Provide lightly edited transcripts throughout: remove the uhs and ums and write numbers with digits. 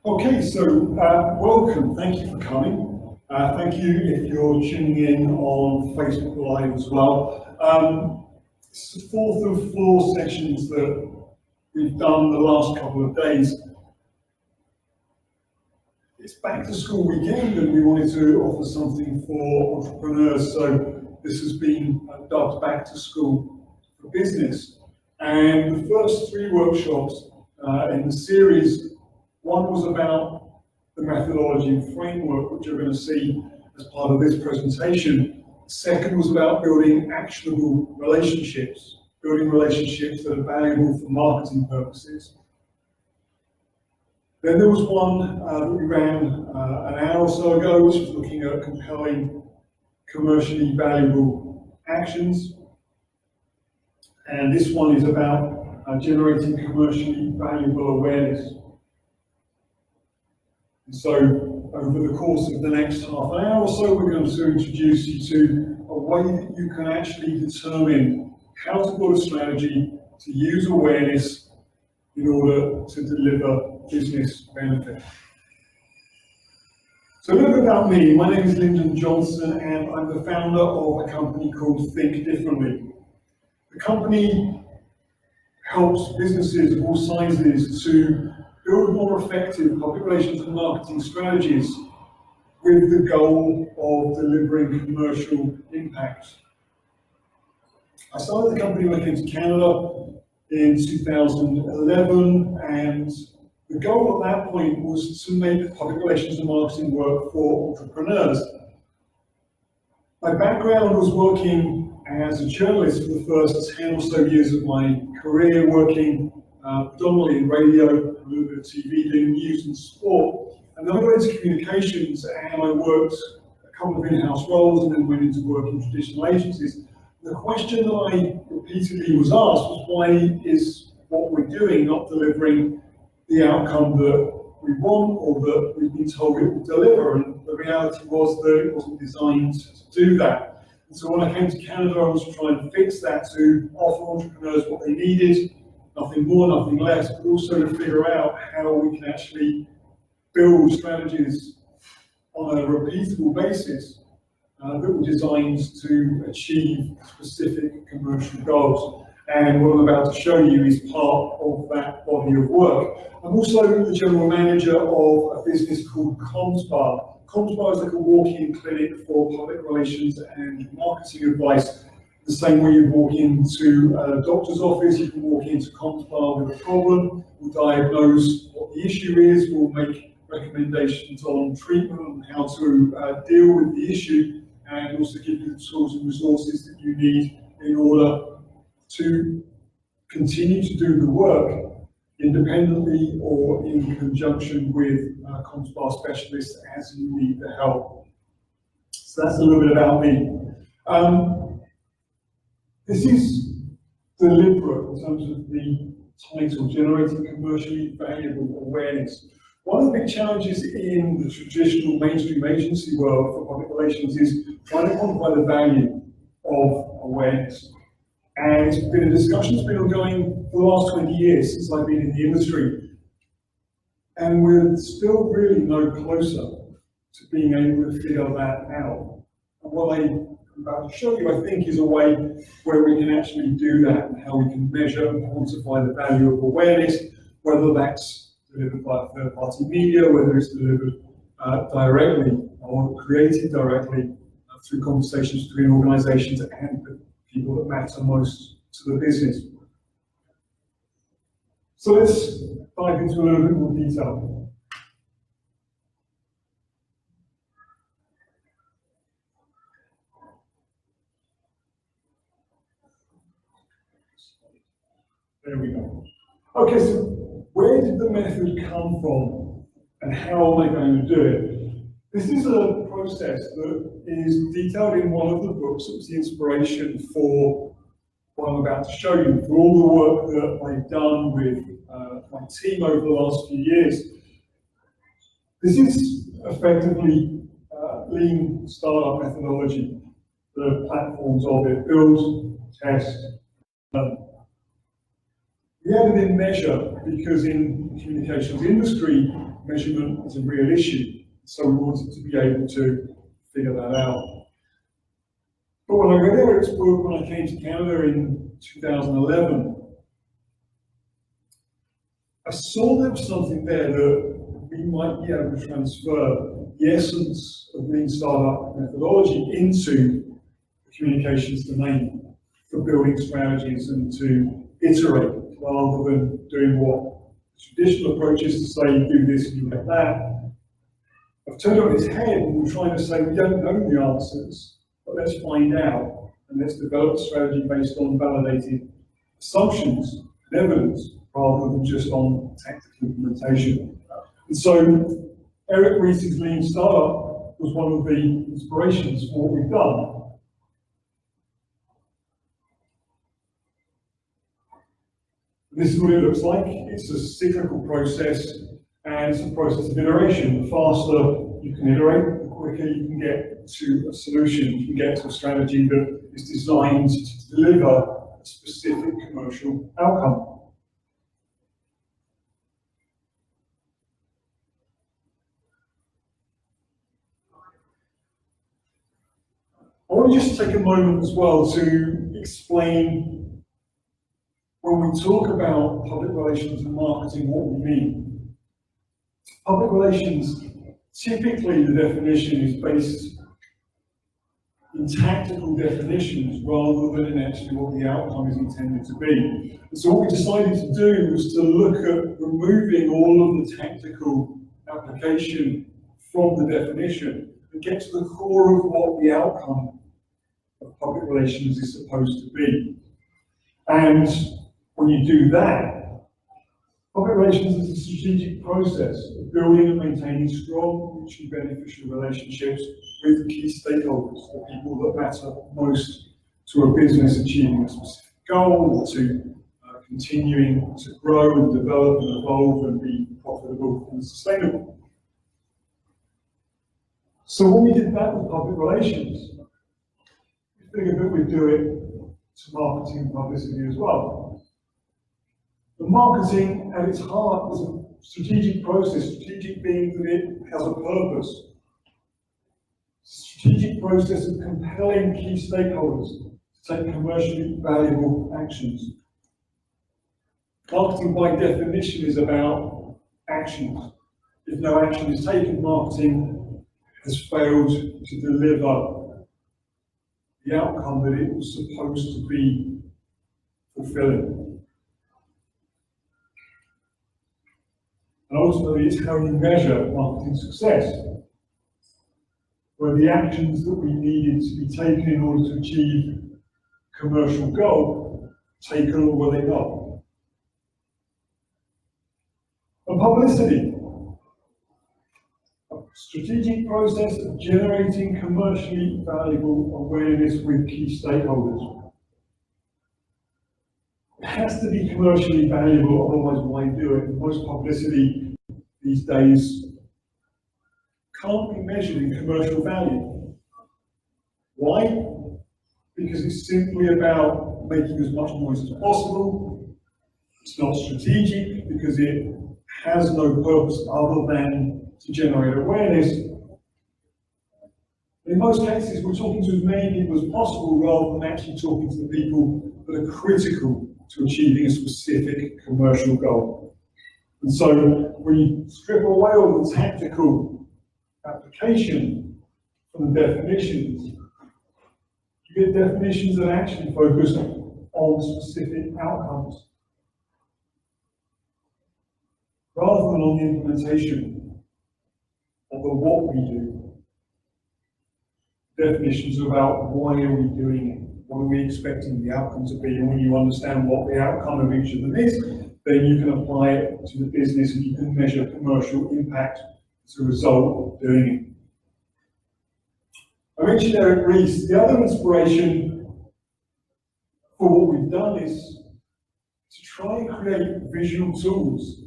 Okay, so welcome. Thank you for coming. Thank you if you're tuning in on Facebook Live as well. It's the fourth of four sessions that we've done the last couple of days. It's back to school weekend and we wanted to offer something for entrepreneurs. So this has been dubbed Back to School for Business. And the first three workshops in the series, one was about the methodology and framework, which you're going to see as part of this presentation. The second was about building actionable relationships, building relationships that are valuable for marketing purposes. Then there was one that we ran an hour or so ago, which was looking at compelling commercially valuable actions. And this one is about generating commercially valuable awareness. And so over the course of the next half an hour or so, we're going to introduce you to a way that you can actually determine how to build a strategy to use awareness in order to deliver business benefit. So a little bit about me. My name is Lyndon Johnson and I'm the founder of a company called Think Differently. The company helps businesses of all sizes to build more effective public relations and marketing strategies with the goal of delivering commercial impact. I started the company when I came to Canada in 2011, and the goal at that point was to make public relations and marketing work for entrepreneurs. My background was working as a journalist for the first 10 or so years of my career, working predominantly in radio, a little bit of TV, doing news and sport. And then I went into communications and I worked a couple of in-house roles and then went into work in traditional agencies. The question that I repeatedly was asked was, why is what we're doing not delivering the outcome that we want or that we've been told it will deliver? And the reality was that it wasn't designed to do that. And so when I came to Canada, I was trying to fix that, to offer entrepreneurs what they needed, nothing more, nothing less, but also to figure out how we can actually build strategies on a repeatable basis that were designed to achieve specific commercial goals. And what I'm about to show you is part of that body of work. I'm also the general manager of a business called CommsBar. CommsBar is like a walk-in clinic for public relations and marketing advice. The same way you walk into a doctor's office, you can walk into CommsBar with a problem, we'll diagnose what the issue is, we'll make recommendations on treatment and how to deal with the issue, and also give you the tools and resources that you need in order to continue to do the work independently or in conjunction with CommsBar specialists as you need the help. So that's a little bit about me. This is deliberate in terms of the title, Generating Commercially Valuable Awareness. One of the big challenges in the traditional mainstream agency world for public relations is trying to quantify the value of awareness. And it's been a discussion that's been ongoing for the last 20 years since I've been in the industry. And we're still really no closer to being able to figure that out. And what I'm about to show you, I think, is a way where we can actually do that and how we can measure and quantify the value of awareness, whether that's delivered by third-party media, whether it's delivered directly or created directly through conversations between organizations and the people that matter most to the business. So let's dive into a little bit more detail. There we go. Okay, so where did the method come from and how am I going to do it? This is a process that is detailed in one of the books that was the inspiration for what I'm about to show you, for all the work that I've done with my team over the last few years. This is effectively lean startup methodology, the platforms of it: build, test, learn. We added in measure because in the communications industry, measurement is a real issue. So we wanted to be able to figure that out. But when I read Eric's book, when I came to Canada in 2011, I saw there was something there that we might be able to transfer the essence of Lean Startup methodology into the communications domain for building strategies and to iterate rather than doing what the traditional approach is to say, you do this and you get that. I've turned it on its head and we're trying to say we don't know the answers, but let's find out and let's develop a strategy based on validated assumptions and evidence rather than just on tactical implementation. And so Eric Ries's Lean Startup was one of the inspirations for what we've done. This is what it looks like. It's a cyclical process, and it's a process of iteration. The faster you can iterate, the quicker you can get to a solution, you can get to a strategy that is designed to deliver a specific commercial outcome. I want to just take a moment as well to explain when we talk about public relations and marketing, what we mean. Public relations, typically the definition is based in tactical definitions rather than in actually what the outcome is intended to be. And so what we decided to do was to look at removing all of the tactical application from the definition and get to the core of what the outcome of public relations is supposed to be. And when you do that, public relations is a strategic process of building and maintaining strong, mutually beneficial relationships with key stakeholders, the people that matter most to a business achieving a specific goal, or to continuing to grow and develop and evolve and be profitable and sustainable. So when we did that with public relations, we figured that we'd do it to marketing and publicity as well. The marketing at its heart is a strategic process, strategic being that it has a purpose. Strategic process of compelling key stakeholders to take commercially valuable actions. Marketing by definition is about actions. If no action is taken, marketing has failed to deliver the outcome that it was supposed to be fulfilling. And ultimately, it's how you measure marketing success, where the actions that we needed to be taken in order to achieve commercial goal, taken or were they not. And publicity, a strategic process of generating commercially valuable awareness with key stakeholders. It has to be commercially valuable, otherwise why do it? Most publicity these days can't be measured in commercial value. Why? Because it's simply about making as much noise as possible. It's not strategic because it has no purpose other than to generate awareness. In most cases, we're talking to as many people as possible rather than actually talking to the people that are critical to achieving a specific commercial goal. And so when you strip away all the tactical application from the definitions, you get definitions that actually focus on specific outcomes rather than on the implementation of the what we do. Definitions are about why are we doing it? What are we expecting the outcome to be? And when you understand what the outcome of each of them is, then you can apply it to the business and you can measure commercial impact as a result of doing it. I mentioned Eric Ries. The other inspiration for what we've done is to try and create visual tools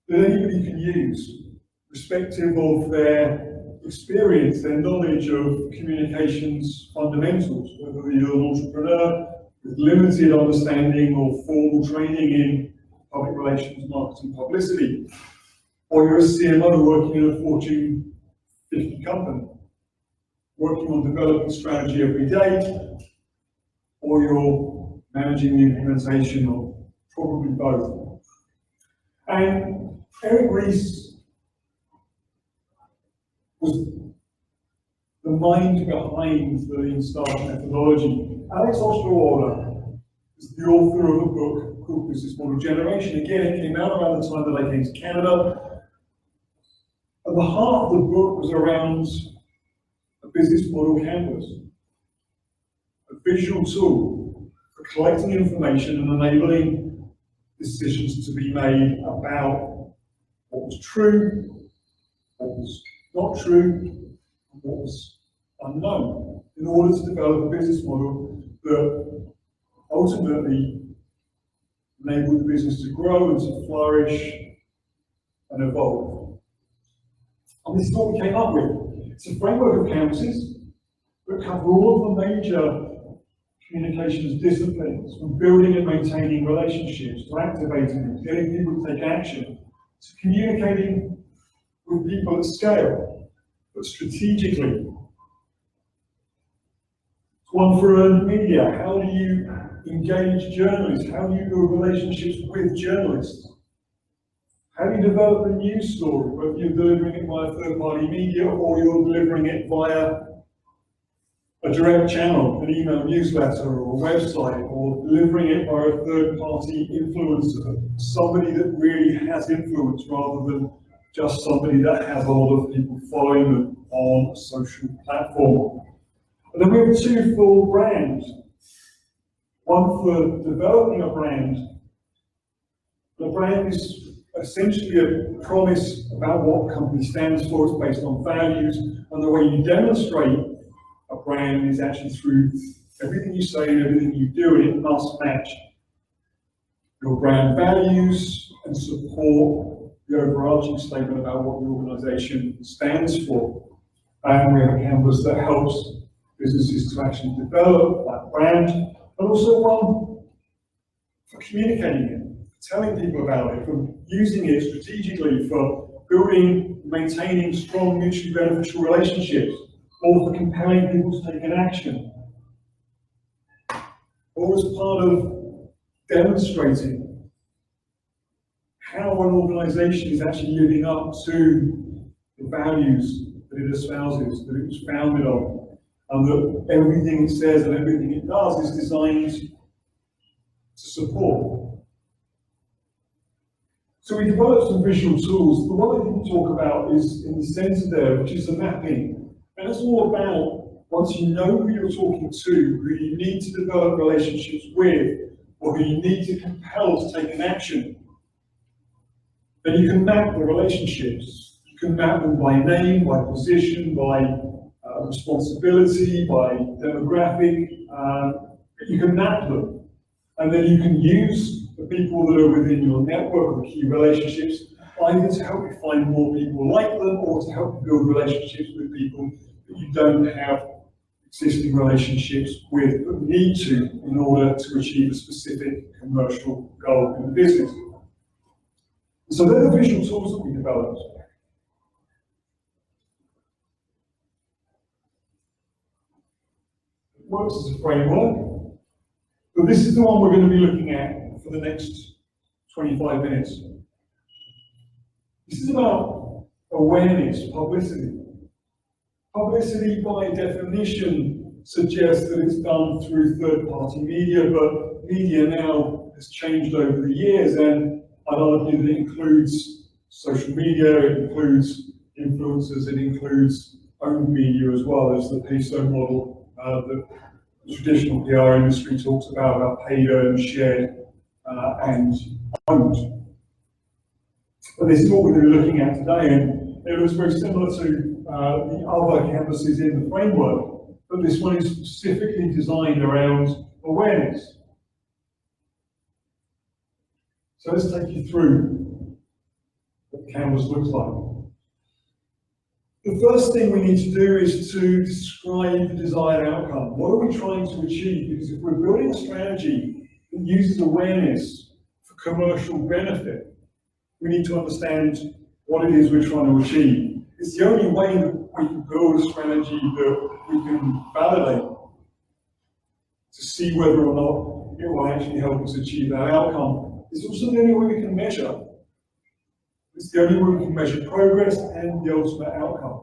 that anybody can use, irrespective of their experience, their knowledge of communications fundamentals, whether you're an entrepreneur with limited understanding or formal training in public relations, marketing, publicity. or you're a CMO working in a Fortune 50 company, working on developing strategy every day, or you're managing the implementation of probably both. And Eric Ries was the mind behind the Lean Startup methodology. Alex Osterwalder is the author of a book called Business Model Generation. Again, it came out around the time that I came to Canada. And the heart of the book was around a business model canvas, a visual tool for collecting information and enabling decisions to be made about what was true, what was not true, and what was unknown, in order to develop a business model that ultimately enabled the business to grow and to flourish and evolve. And this is what we came up with. It's a framework of canvases that cover all of the major communications disciplines, from building and maintaining relationships, to activating them, to getting people to take action, to communicating with people at scale, but strategically. It's one for earned media. How do you engage journalists? How do you build relationships with journalists? How do you develop a news story, whether you're delivering it via third-party media or you're delivering it via a direct channel, an email newsletter or a website, or delivering it via a third-party influencer, somebody that really has influence rather than just somebody that has a lot of people following them on a social platform. And then we have two full brands. One for developing a brand. The brand is essentially a promise about what a company stands for. It's based on values, and the way you demonstrate a brand is actually through everything you say and everything you do, and it must match your brand values and support the overarching statement about what the organization stands for. And we have a canvas that helps businesses to actually develop that brand, but also one for communicating it, telling people about it, for using it strategically for building, maintaining strong, mutually beneficial relationships, or for compelling people to take an action, or as part of demonstrating how an organization is actually living up to the values that it espouses, that it was founded on, and that everything it says and everything it does is designed to support. So we developed some visual tools. The one I didn't talk about is in the center there, which is the mapping. And it's all about, once you know who you're talking to, who you need to develop relationships with, or who you need to compel to take an action, then you can map the relationships. You can map them by name, by position, by responsibility, by demographic. You can map them. And then you can use the people that are within your network, the key relationships, either to help you find more people like them or to help you build relationships with people that you don't have existing relationships with but need to in order to achieve a specific commercial goal in the business. So they're the visual tools that we developed. It works as a framework, but this is the one we're going to be looking at for the next 25 minutes. This is about awareness, publicity. Publicity, by definition, suggests that it's done through third-party media, but media now has changed over the years, and I'd argue that it includes social media, it includes influencers, it includes owned media as well as the PESO model that the traditional PR industry talks about paid, earned, shared, and owned. But this is what we're going to be looking at today, and it looks very similar to the other canvases in the framework, but this one is specifically designed around awareness. So let's take you through what the canvas looks like. The first thing we need to do is to describe the desired outcome. What are we trying to achieve? Because if we're building a strategy that uses awareness for commercial benefit, we need to understand what it is we're trying to achieve. It's the only way that we can build a strategy that we can validate to see whether or not it will actually help us achieve that outcome. It's also the only way we can measure. It's the only way we can measure progress and the ultimate outcome.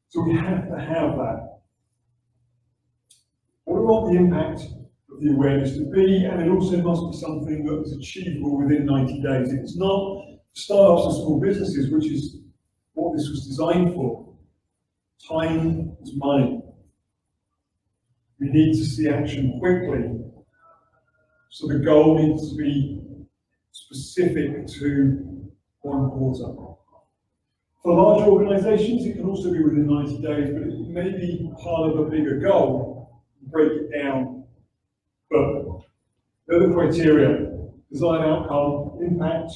So we have to have that. What do we want the impact of the awareness to be? And it also must be something that is achievable within 90 days. It's not startups and small businesses, which is what this was designed for. Time is money. We need to see action quickly. So the goal needs to be specific to 1 quarter. For large organizations, it can also be within 90 days, but it may be part of a bigger goal, break it down. But the other criteria, design outcome, impact,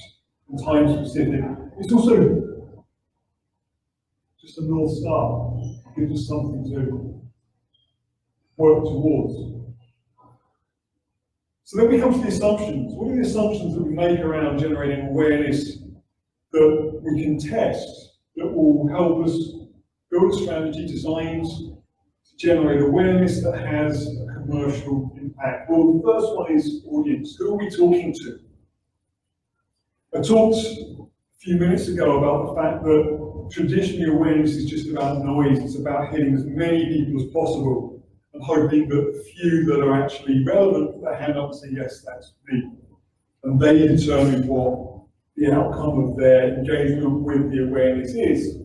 and time specific. It's also just a North Star. It gives us something to work towards. So then we come to the assumptions. What are the assumptions that we make around generating awareness that we can test, that will help us build a strategy designed to generate awareness that has a commercial impact? Well, the first one is audience. Who are we talking to? I talked a few minutes ago about the fact that traditionally awareness is just about noise. It's about hitting as many people as possible and hoping that the few that are actually relevant put their hand up and say, yes, that's me. And they determine what the outcome of their engagement with the awareness is.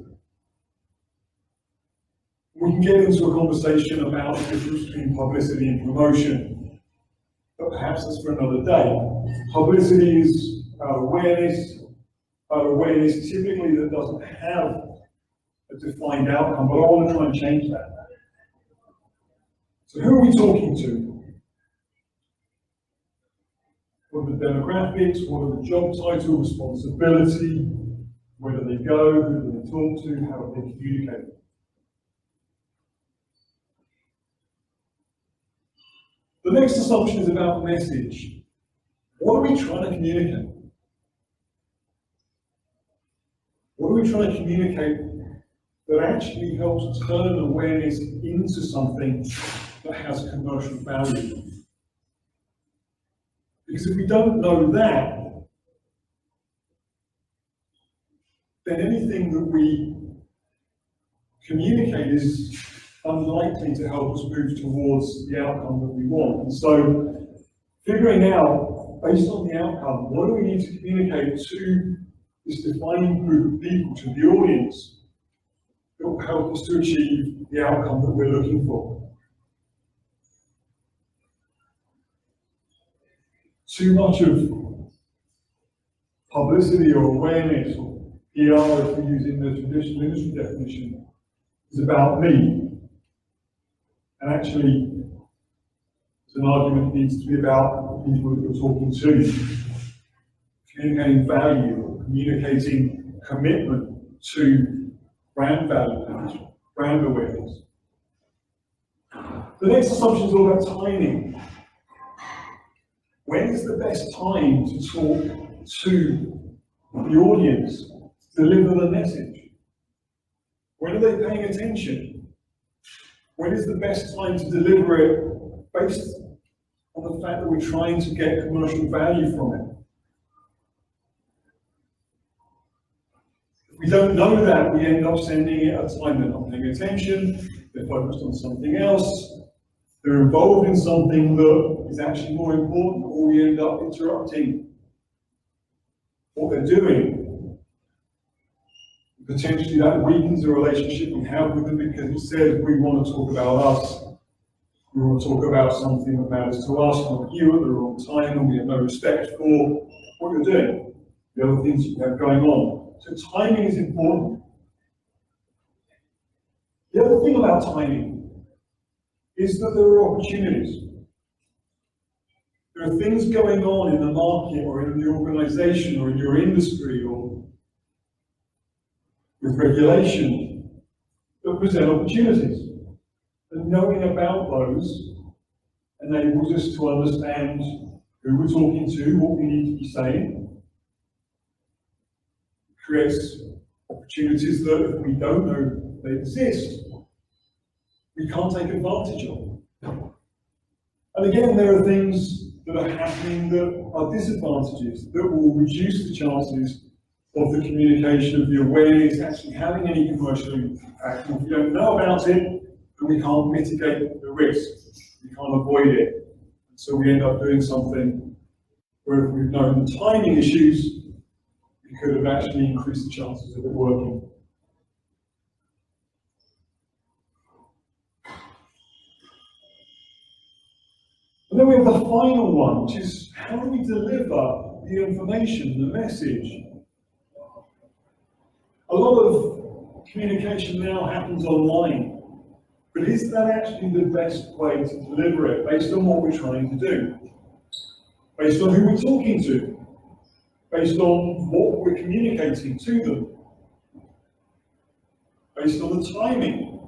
We can get into a conversation about the difference between publicity and promotion, but perhaps that's for another day. Publicity is about awareness typically that doesn't have a defined outcome, but I want to try and change that. So who are we talking to? What are the demographics? What are the job title, responsibility? Where do they go? Who do they talk to? How do they communicate? The next assumption is about message. What are we trying to communicate? What are we trying to communicate that actually helps turn awareness into something that has commercial value? Because if we don't know that, then anything that we communicate is unlikely to help us move towards the outcome that we want. And so figuring out, based on the outcome, what do we need to communicate to this defined group of people, to the audience, that will help us to achieve the outcome that we're looking for. Too much of publicity or awareness or PR, if we're using the traditional industry definition, is about me. And actually, it's an argument that needs to be about the people that you're talking to. Communicating value, or communicating commitment to brand value, brand awareness. The next assumption is all about timing. When is the best time to talk to the audience, to deliver the message? When are they paying attention? When is the best time to deliver it based on the fact that we're trying to get commercial value from it? If we don't know that, we end up sending it at a time they're not paying attention, they're focused on something else, they're involved in something that is actually more important, or we end up interrupting what they're doing. Potentially that weakens the relationship we have with them because it says we want to talk about us. We want to talk about something that matters to us, not you at the wrong time, and we have no respect for what you're doing, the other things you have going on. So timing is important. The other thing about timing is that there are opportunities. There are things going on in the market or in the organization or in your industry or with regulation that present opportunities. And knowing about those enables us to understand who we're talking to, what we need to be saying, creates opportunities that if we don't know they exist, we can't take advantage of. And again, there are things that are happening that are disadvantages that will reduce the chances of the communication, of the awareness actually having any commercial impact. And if we don't know about it, then we can't mitigate the risk, we can't avoid it. And so we end up doing something where if we've known the timing issues, we could have actually increased the chances of it working. And then we have the final one, which is how do we deliver the information, the message? A lot of communication now happens online, but is that actually the best way to deliver it based on what we're trying to do? Based on who we're talking to? Based on what we're communicating to them? Based on the timing?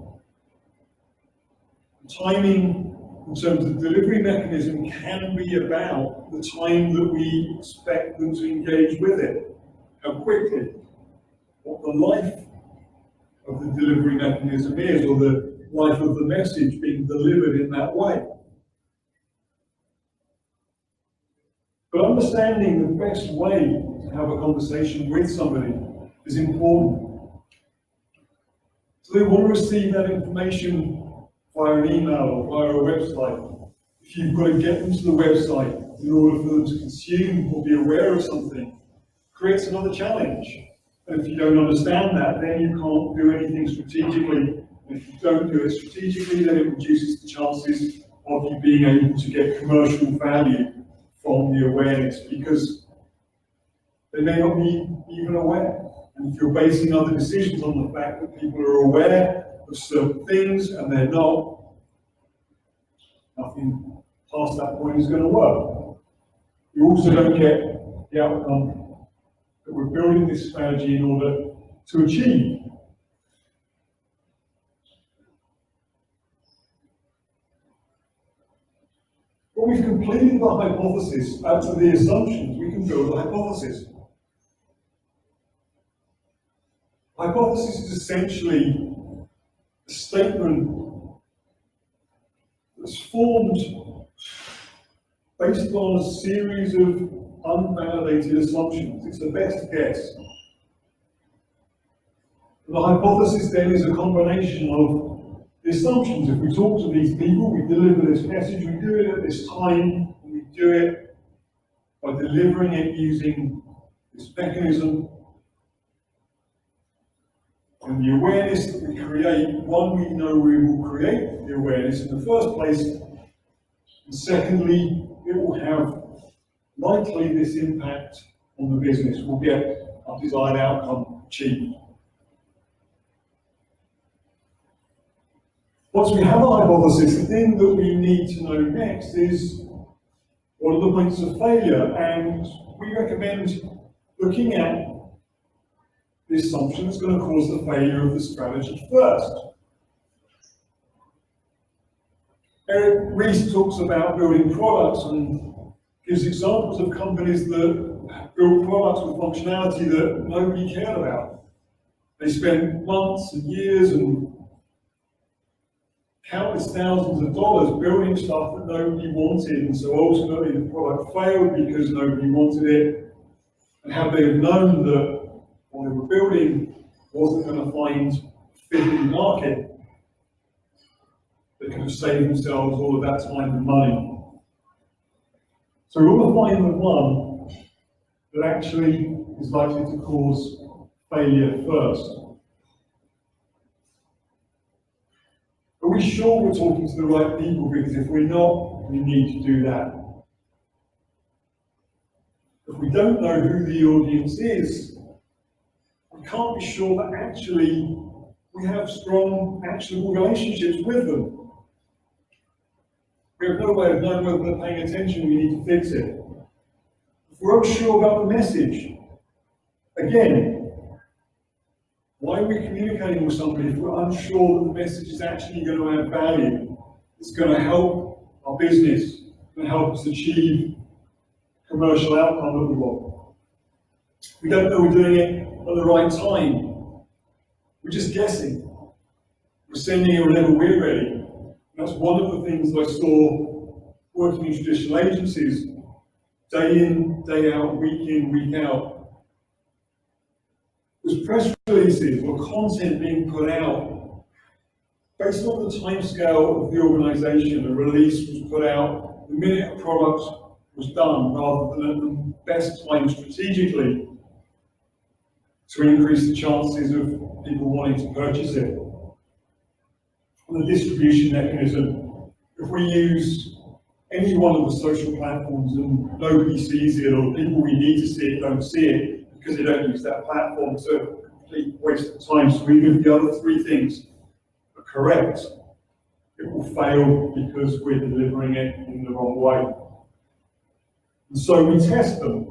The timing in terms of delivery mechanism can be about the time that we expect them to engage with it, how quickly, what the life of the delivery mechanism is, or the life of the message being delivered in that way. But understanding the best way to have a conversation with somebody is important. So they want to receive that information via an email or via a website. If you've got to get them to the website in order for them to consume or be aware of something, creates another challenge. And if you don't understand that, then you can't do anything strategically. And if you don't do it strategically, then it reduces the chances of you being able to get commercial value from the awareness, because they may not be even aware. And if you're basing other decisions on the fact that people are aware of certain things and they're not, nothing past that point is going to work. You also don't get the outcome that we're building this strategy in order to achieve. When we've completed the hypothesis, out of the assumptions, we can build a hypothesis. Hypothesis is essentially a statement that's formed based on a series of unvalidated assumptions. It's the best guess. The hypothesis then is a combination of the assumptions. If we talk to these people, we deliver this message, we do it at this time, and we do it by delivering it using this mechanism. And the awareness that we create, one, we know we will create the awareness in the first place, and secondly, it will have likely this impact on the business. We'll get our desired outcome achieved. Once we have a hypothesis, the thing that we need to know next is what are the points of failure, and we recommend looking at the assumption that's going to cause the failure of the strategy first. Eric Ries talks about building products and gives examples of companies that build products with functionality that nobody cared about. They spent months and years and countless thousands of dollars building stuff that nobody wanted, and so ultimately the product failed because nobody wanted it. And had they have known that what they were building wasn't going to find a fit in the market, they could have saved themselves all of that time and money. So we want to find the one that actually is likely to cause failure first. Are we sure we're talking to the right people? Because if we're not, we need to do that. If we don't know who the audience is, we can't be sure that actually we have strong, actionable relationships with them. We have no way of knowing whether they're paying attention, we need to fix it. If we're unsure about the message, again, why are we communicating with somebody if we're unsure that the message is actually going to add value? It's going to help our business, it's going to help us achieve commercial outcome that we want. We don't know we're doing it at the right time. We're just guessing. We're sending it whenever we're ready. That's one of the things that I saw working in traditional agencies, day in, day out, week out, was press releases or content being put out based on the timescale of the organisation. A release was put out the minute a product was done, rather than at the best time strategically to increase the chances of people wanting to purchase it. And the distribution mechanism, if we use any one of the social platforms and nobody sees it, or the people we need to see it don't see it because they don't use that platform, so a complete waste of time. So even if the other three things are correct, it will fail because we're delivering it in the wrong way. And so we test them.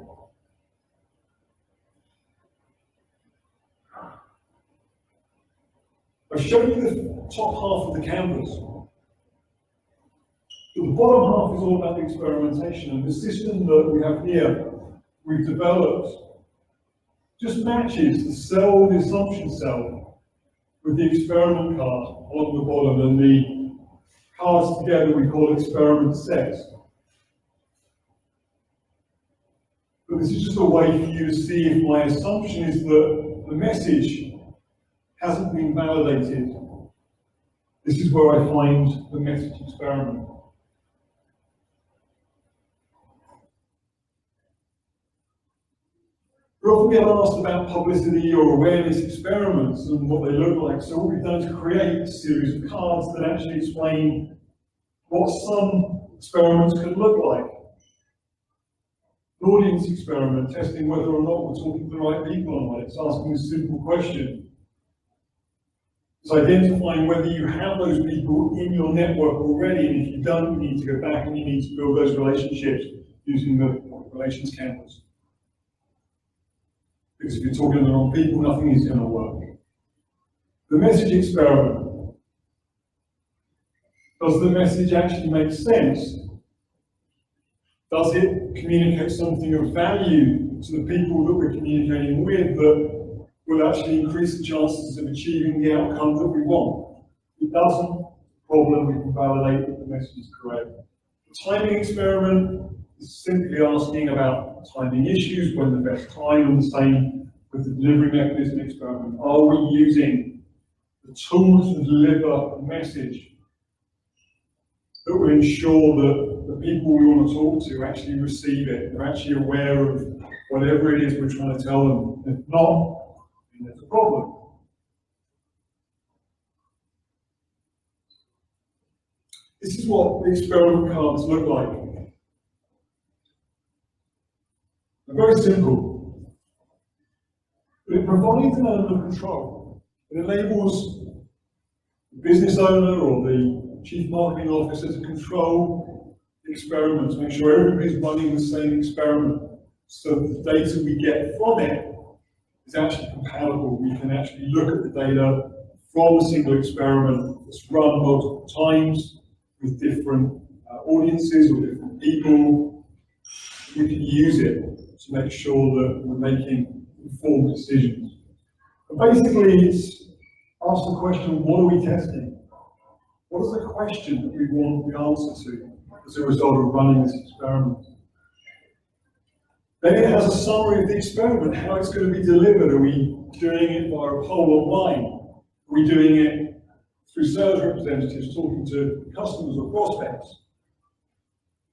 I've shown you the top half of the canvas. But the bottom half is all about the experimentation, and the system that we have here, we've developed, just matches the cell, the assumption cell, with the experiment card on the bottom, and the cards together we call experiment sets. But this is just a way for you to see if my assumption is that the message hasn't been validated. This is where I find the message experiment. We often get asked about publicity or awareness experiments and what they look like. So what we've done is create a series of cards that actually explain what some experiments could look like. An audience experiment, testing whether or not we're talking to the right people or not. It's asking a simple question. It's identifying whether you have those people in your network already, and if you don't, you need to go back and you need to build those relationships using the relations canvas. Because if you're talking to the wrong people, nothing is going to work. The message experiment. Does the message actually make sense? Does it communicate something of value to the people that we're communicating with that will actually increase the chances of achieving the outcome that we want? If it doesn't, problem, we can validate that the message is correct. The timing experiment is simply asking about timing issues, when the best time, and the same with the delivery mechanism experiment. Are we using the tools to deliver a message that will ensure that the people we want to talk to actually receive it, they're actually aware of whatever it is we're trying to tell them? If not, then there's a problem. This is what the experiment cards look like. They're very simple, but it provides an element of control. It enables the business owner or the chief marketing officer to control the experiment, to make sure everybody's running the same experiment, so that the data we get from it is actually compatible. We can actually look at the data from a single experiment that's run multiple times with different audiences or different people. We can use it to make sure that we're making informed decisions. And basically, it's ask the question, what are we testing? What is the question that we want the answer to as a result of running this experiment? Then it has a summary of the experiment, how it's going to be delivered. Are we doing it via a poll online? Are we doing it through sales representatives talking to customers or prospects?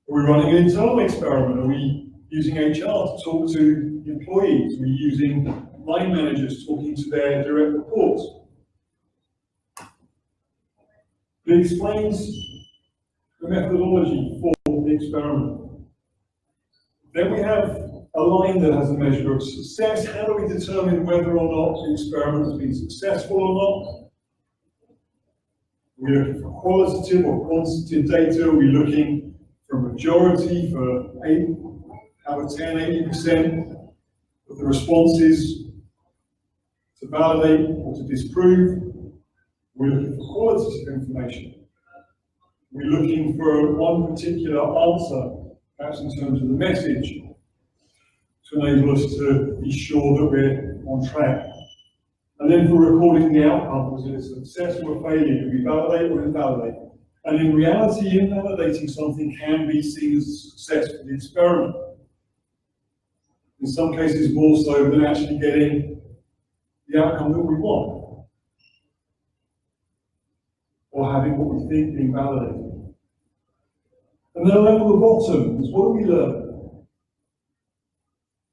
Are we running an internal experiment? Are we using HR to talk to employees? Are we using line managers talking to their direct reports? It explains the methodology for the experiment. Then we have a line that has a measure of success. How do we determine whether or not the experiment has been successful or not? Are we looking for qualitative or quantitative data? Are we looking for a majority, for 8 out of 10, 80% of the responses to validate or to disprove? We're looking for qualitative information. We're looking for one particular answer, perhaps in terms of the message, to enable us to be sure that we're on track. And then for recording the outcome, was it a success or a failure? Do we validate or invalidate? And in reality, invalidating something can be seen as a success for the experiment. In some cases, more so than actually getting the outcome that we want, or having what we think being validated. And then along the bottom is, what do we learn?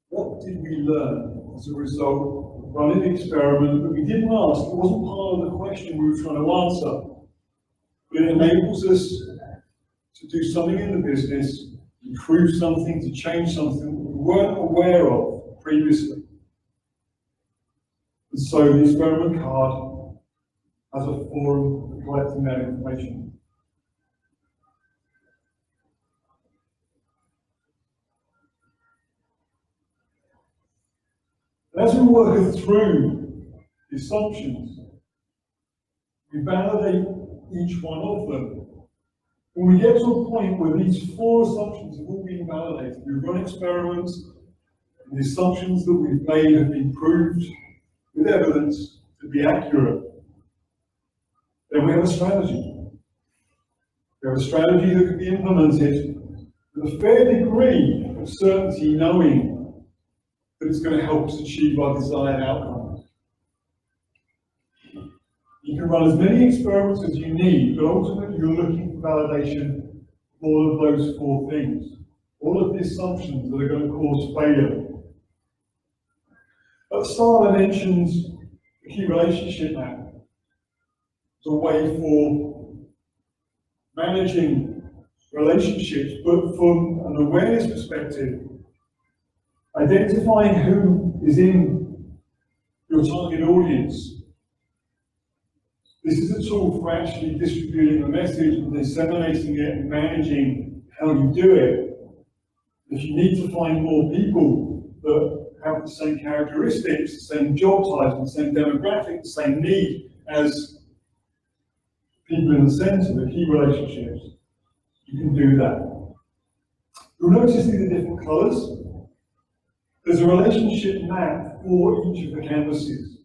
What did we learn as a result of running the experiment that we didn't ask? It wasn't part of the question we were trying to answer. But it enables us to do something in the business, improve something, to change something we weren't aware of previously. And so the experiment card has a forum for collecting that information. And as we work through the assumptions, we validate each one of them. When we get to a point where these 4 assumptions have all been validated, we run experiments, and the assumptions that we've made have been proved with evidence to be accurate, then we have a strategy. We have a strategy that can be implemented with a fair degree of certainty, knowing that it's going to help us achieve our desired outcomes. You can run as many experiments as you need, but ultimately you're looking for validation of all of those 4 things, all of the assumptions that are going to cause failure. At the start, I mentioned the key relationship map. It's a way for managing relationships, but from an awareness perspective, identifying who is in your target audience. This is a tool for actually distributing a message and disseminating it and managing how you do it. If you need to find more people that have the same characteristics, the same job title, the same demographic, the same need as people in the center, the key relationships, you can do that. You'll notice these are different colors. There's a relationship map for each of the canvases.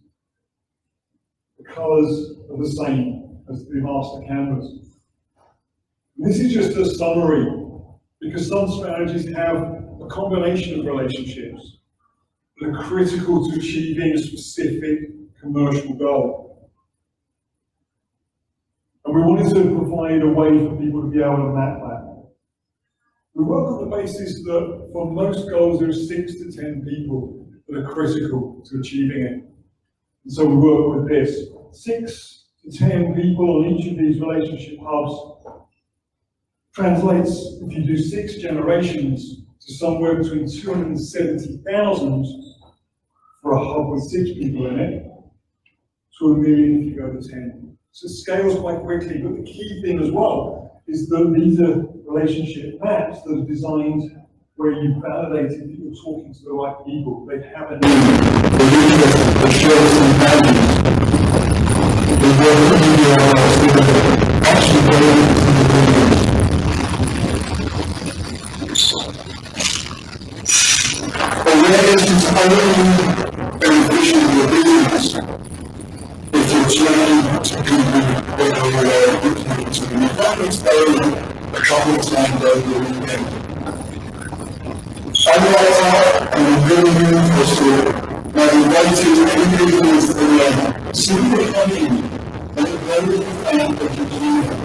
The colors are the same as the master canvas. And this is just a summary, because some strategies have a combination of relationships that are critical to achieving a specific commercial goal. And we wanted to provide a way for people to be able to map that. We work on the basis that for most goals there are 6 to 10 people that are critical to achieving it. And so we work with this. 6 to 10 people on each of these relationship hubs translates, if you do 6 generations, to somewhere between 270,000 for a hub with 6 people in it, to 1 million if you go to 10. So it scales quite quickly, but the key thing as well is that these are relationship maps that are designed where you've validated that you're talking to the right people. They have a need. They share some values. They work with you actually going awareness is only beneficial to your business if you're trying to people that are looking to the apartments a couple of times over the weekend. I write out and I'm really interested. I've invited individuals that are super funny and a very fan of the community.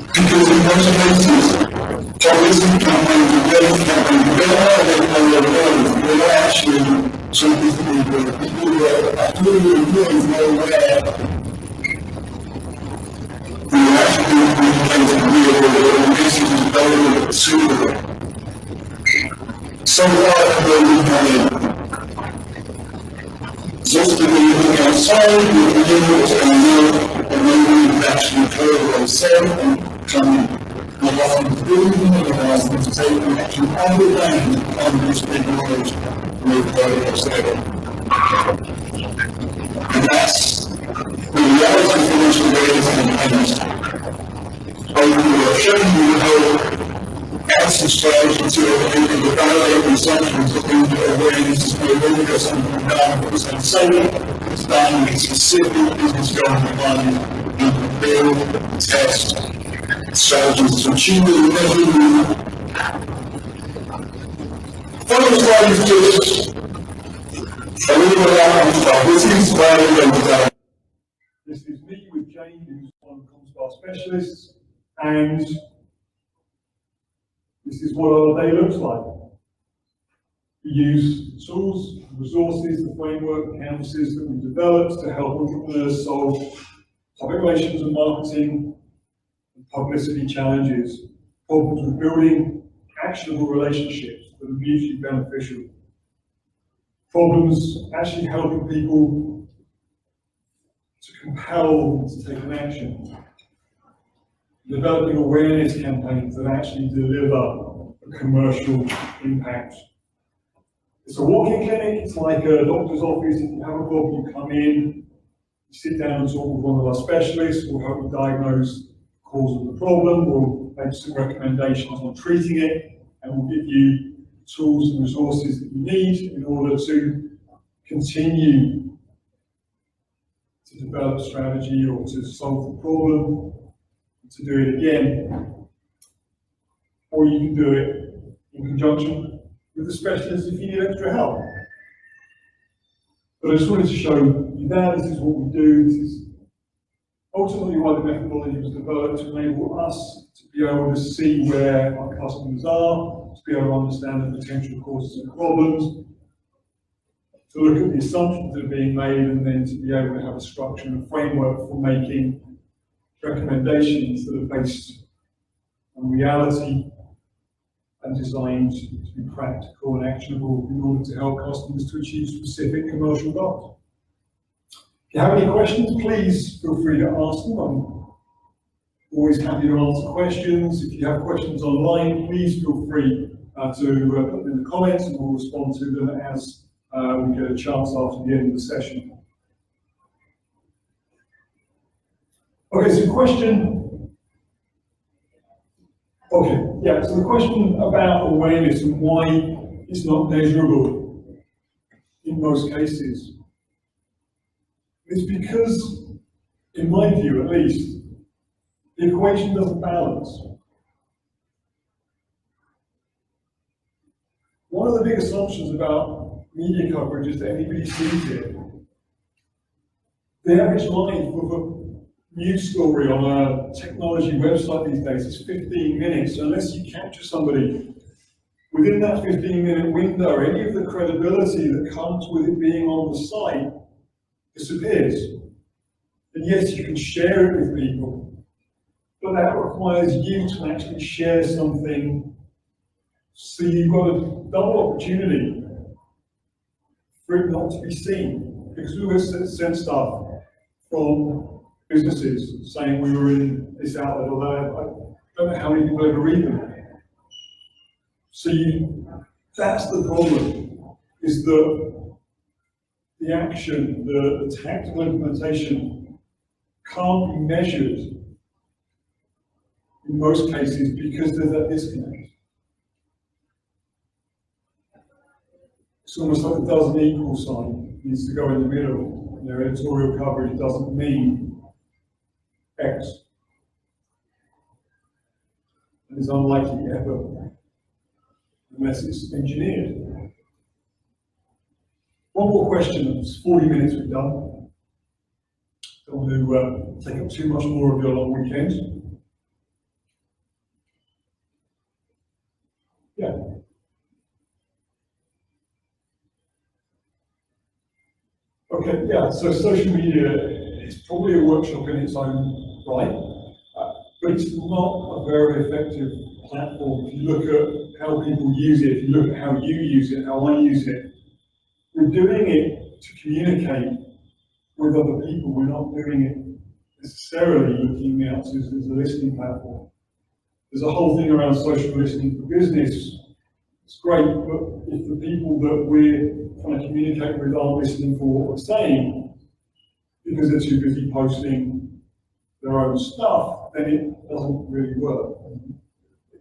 Because in most cases, tourism campaigns are very campaigns. They are they're actually talking to people who are actually really aware. We actually communicating real messages relevant to them. So far, we have just been looking outside, we're beginning what's going on, and then we've actually heard ourselves and come along the building and ask them to take action on the land on this big road with the and that's the reality for which the ways and we are showing you how action strategy to validate the assumptions that the awareness is no longer something done for its own sake, it's done with specific business goals in mind, and build, test strategies to achieve the measure. Final slide is just a little bit about this is where we're going to. This is me with Jane, who's one of Comstar specialists, and this is what our day looks like. We use tools, resources, the framework, the canvases that we developed to help entrepreneurs solve public relations and marketing and publicity challenges, problems with building actionable relationships that are mutually beneficial, problems actually helping people to compel them to take an action, developing awareness campaigns that actually deliver a commercial impact. It's a walk-in clinic, it's like a doctor's office. If you have a problem, you come in, you sit down and talk with one of our specialists. We'll help you diagnose the cause of the problem, we'll make some recommendations on treating it, and we'll give you tools and resources that you need in order to continue to develop a strategy or to solve the problem, to do it again. Or you can do it in conjunction with the specialist if you need extra help. But I just wanted to show you that this is what we do. This is ultimately why the methodology was developed, to enable us to be able to see where our customers are, to be able to understand the potential causes and problems, to look at the assumptions that are being made, and then to be able to have a structure and a framework for making recommendations that are based on reality and designed to be practical and actionable in order to help customers to achieve specific commercial goals. If you have any questions, please feel free to ask them. I'm always happy to answer questions. If you have questions online, please feel free to put them in the comments, and we'll respond to them as we get a chance after the end of the session. Okay, so the question about awareness and why it's not measurable in most cases. It's because, in my view at least, the equation doesn't balance. One of the big assumptions about media coverage is that anybody sees it. The average life of a news story on a technology website these days is 15 minutes. Unless you capture somebody within that 15-minute window, any of the credibility that comes with it being on the site disappears. And yes, you can share it with people, but that requires you to actually share something. So you've got a double opportunity for it not to be seen. Because we were sent stuff from businesses saying we were in this outlet, although I don't know how many people ever read them. So that's the problem, is that the action, the tactical implementation can't be measured in most cases because there's that disconnect. It's almost like the doesn't equal sign needs to go in the middle. Their editorial coverage doesn't mean X. And it's unlikely ever, unless it's engineered. One more question, it's 40 minutes we've done. Don't want to take up too much more of your long weekend. Yeah. Okay, yeah, so social media is probably a workshop in its own right, but it's not a very effective platform. If you look at how people use it, if you look at how you use it, how I use it, we're doing it to communicate with other people. We're not doing it necessarily looking at it as a listening platform. There's a whole thing around social listening for business. It's great, but if the people that we're trying to communicate with aren't listening for what we're saying, because they're too busy posting their own stuff, then it doesn't really work.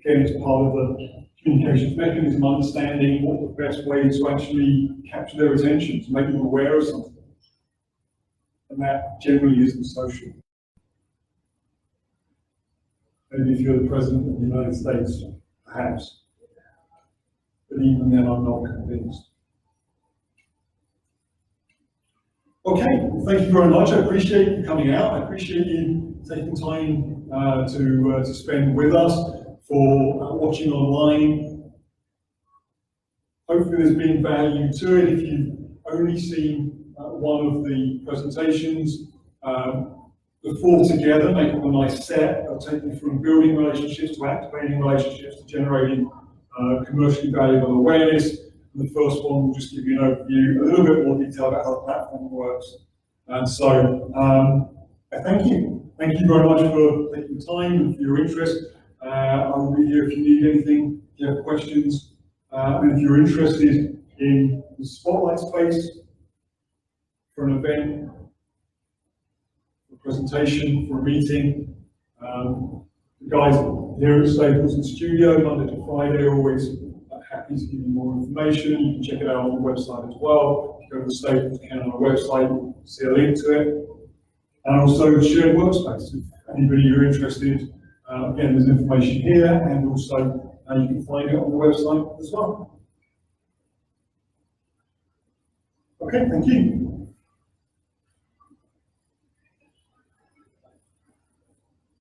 again, it's part of the communications mechanism, understanding what the best way to actually capture their attention, to make them aware of something. And that generally isn't social. Maybe if you're the President of the United States, perhaps. But even then, I'm not convinced. Okay, well, thank you very much. I appreciate you coming out. I appreciate you taking time to spend with us, for watching online. Hopefully there's been value to it. If you've only seen one of the presentations, the four together make up a nice set. They'll take you from building relationships to activating relationships to generating commercially valuable awareness. And the first one will just give you an overview, a little bit more detail about how the platform works. And so, I thank you. Thank you very much for taking the time and for your interest. I will be here if you need anything, if you have questions. And if you're interested in the Spotlight space for an event, for a presentation, for a meeting, the guys here at Stapleton Studio, Monday to Friday, are always happy to give you more information. You can check it out on the website as well. If you go to the Staples Canada website, you'll see a link to it. And also shared workspace. If anybody you're interested, again, there's information here, and also you can find it on the website as well. Okay, thank you.